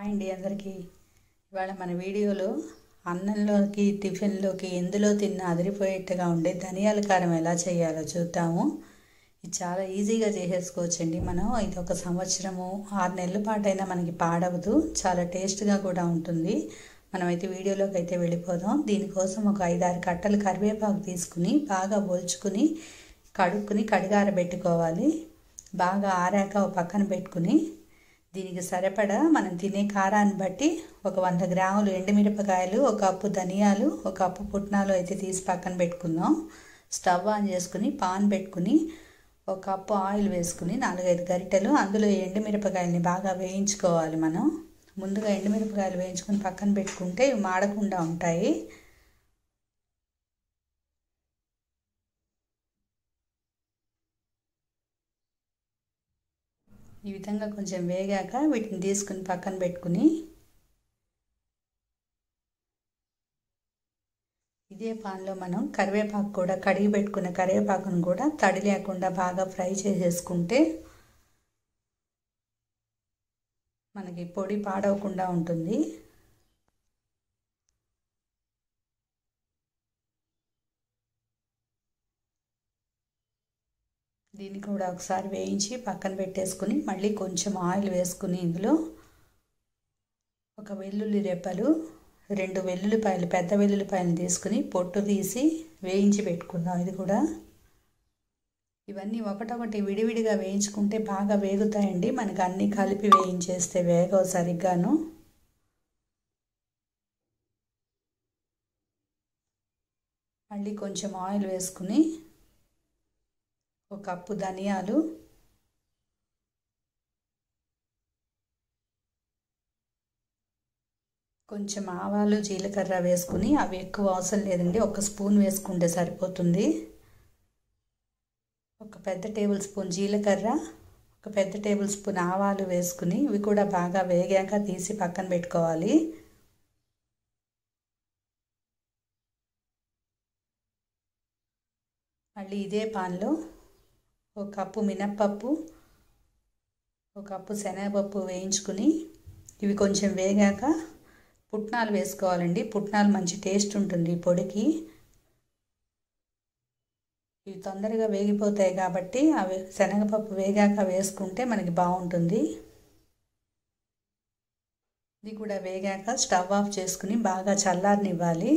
Hi అండి అందరికీ. ఇవాళ మన వీడియోలో అన్నంలోకి టిఫిన్లోకి ఎందులో తిన్నా అదిరిపోయేట్టుగా ఉండే ధనియాల కారం ఎలా చేయాలో చూద్దాము. ఇది చాలా ఈజీగా చేసేసుకోవచ్చండి. మనం ఇది ఒక సంవత్సరము 6 నెలల పాటైనా మనకి పాడవదు. చాలా టేస్ట్గా కూడా ఉంటుంది. మనమైతే వీడియోలోకి అయితే వెళ్ళిపోదాం. దీనికోసం ఒక 5-6 కట్టలు కరివేపాకు తీసుకుని బాగా ఒలుచుకుని కడుక్కుని కడిగారబెట్టుకోవాలి. బాగా ఆరాక ఒక పక్కన పెట్టుకుని దీనికి సరిపడా మనం తినే కారాన్ని బట్టి ఒక 100 గ్రాములు ఎండుమిరపకాయలు, ఒక కప్పు ధనియాలు, ఒక కప్పు పుట్నాలు అయితే తీసి పక్కన పెట్టుకుందాం. స్టవ్ ఆన్ చేసుకుని పాన్ పెట్టుకుని ఒక కప్పు ఆయిల్ వేసుకుని 4-5 గరిటెలు అందులో ఎండుమిరపకాయలని బాగా వేయించుకోవాలి. మనం ముందుగా ఎండుమిరపకాయలు వేయించుకొని పక్కన పెట్టుకుంటే ఇవి మాడకుండా ఉంటాయి. ఈ విధంగా కొంచెం వేగాక వీటిని తీసుకుని పక్కన పెట్టుకుని ఇదే పాన్లో మనం కరివేపాకు కూడా కడిగి పెట్టుకున్న కరివేపాకును కూడా తడి లేకుండా బాగా ఫ్రై చేసేసుకుంటే మనకి పొడి పాడవకుండా ఉంటుంది. దీన్ని కూడా ఒకసారి వేయించి పక్కన పెట్టేసుకుని మళ్ళీ కొంచెం ఆయిల్ వేసుకుని ఇందులో ఒక వెల్లుల్లి రెబ్బలు, 2 వెల్లుల్లిపాయలు, పెద్ద వెల్లుల్లిపాయలు తీసుకుని పొట్టు తీసి వేయించి పెట్టుకుందాం. ఇది కూడా ఇవన్నీ ఒకటొకటి విడివిడిగా వేయించుకుంటే బాగా వేగుతాయండి. మనకు అన్నీ కలిపి వేయించేస్తే వేగవు సరిగ్గాను. మళ్ళీ కొంచెం ఆయిల్ వేసుకుని ఒక కప్పు ధనియాలు, కొంచెం ఆవాలు, జీలకర్ర వేసుకుని అవి ఎక్కువ అవసరం లేదండి, 1 స్పూన్ వేసుకుంటే సరిపోతుంది. ఒక పెద్ద టేబుల్ స్పూన్ జీలకర్ర, ఒక పెద్ద టేబుల్ స్పూన్ ఆవాలు వేసుకుని ఇవి కూడా బాగా వేగాక తీసి పక్కన పెట్టుకోవాలి. మళ్ళీ ఇదే పాన్లో ఒక కప్పు మినప్పప్పు, ఒక కప్పు శనగపప్పు వేయించుకుని ఇవి కొంచెం వేగాక పుట్నాలు వేసుకోవాలండి. పుట్నాలు మంచి టేస్ట్ ఉంటుంది పొడికి. ఇవి తొందరగా వేగిపోతాయి కాబట్టి అవి శనగపప్పు వేగాక వేసుకుంటే మనకి బాగుంటుంది. ఇది కూడా వేగాక స్టవ్ ఆఫ్ చేసుకుని బాగా చల్లారనివ్వాలి.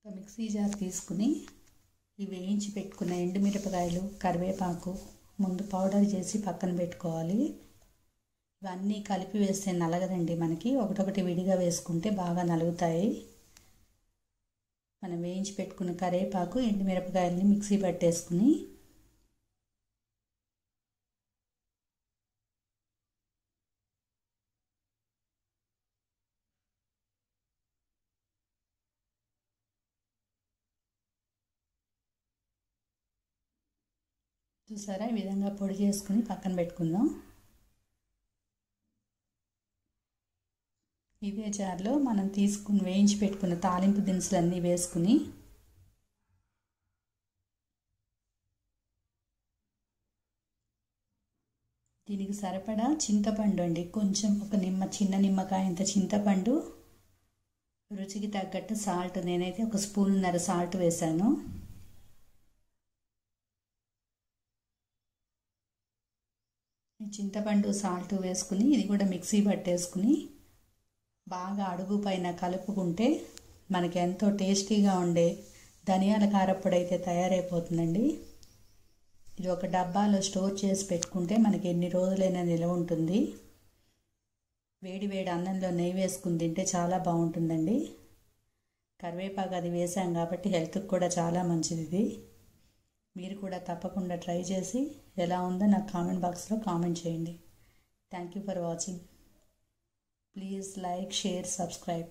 మిక్సీ జార్ తీసుకుని ఈ వేయించి పెట్టుకున్న ఎండుమిరపకాయలు, కరివేపాకు ముందు పౌడర్ చేసి పక్కన పెట్టుకోవాలి. ఇవన్నీ కలిపి వేస్తే నలగదండి మనకి, ఒకటొకటి విడిగా వేసుకుంటే బాగా నలుగుతాయి. మనం వేయించి పెట్టుకున్న కరివేపాకు, ఎండుమిరపకాయలని మిక్సీ పట్టేసుకుని చూసారా ఈ విధంగా పొడి చేసుకుని పక్కన పెట్టుకుందాం. ఇదే జార్లో మనం తీసుకుని వేయించి పెట్టుకున్న తాలింపు దినుసులన్నీ వేసుకుని దీనికి సరిపడా చింతపండు అండి, కొంచెం ఒక చిన్న నిమ్మకాయ ఇంత చింతపండు, రుచికి తగ్గట్టు సాల్ట్, నేనైతే 1 స్పూన్నర సాల్ట్ వేసాను. చింతపండు సాల్ట్ వేసుకుని ఇది కూడా మిక్సీ పట్టేసుకుని బాగా అడుగు పైన కలుపుకుంటే మనకి ఎంతో టేస్టీగా ఉండే ధనియాల కారప్పొడి అయితే తయారైపోతుందండి. ఇది ఒక డబ్బాలో స్టోర్ చేసి పెట్టుకుంటే మనకి ఎన్ని రోజులైనా నిల్వ ఉంటుంది. వేడి వేడి అన్నంలో నెయ్యి వేసుకుని తింటే చాలా బాగుంటుందండి. కరివేపాకు అది వేసాం కాబట్టి హెల్త్కి కూడా చాలా మంచిది ఇది. మీరు కూడా తప్పకుండా ట్రై చేసి ఎలా ఉందో నాకు కామెంట్ బాక్స్లో కామెంట్ చేయండి. Thank you for watching. Please like, share, subscribe.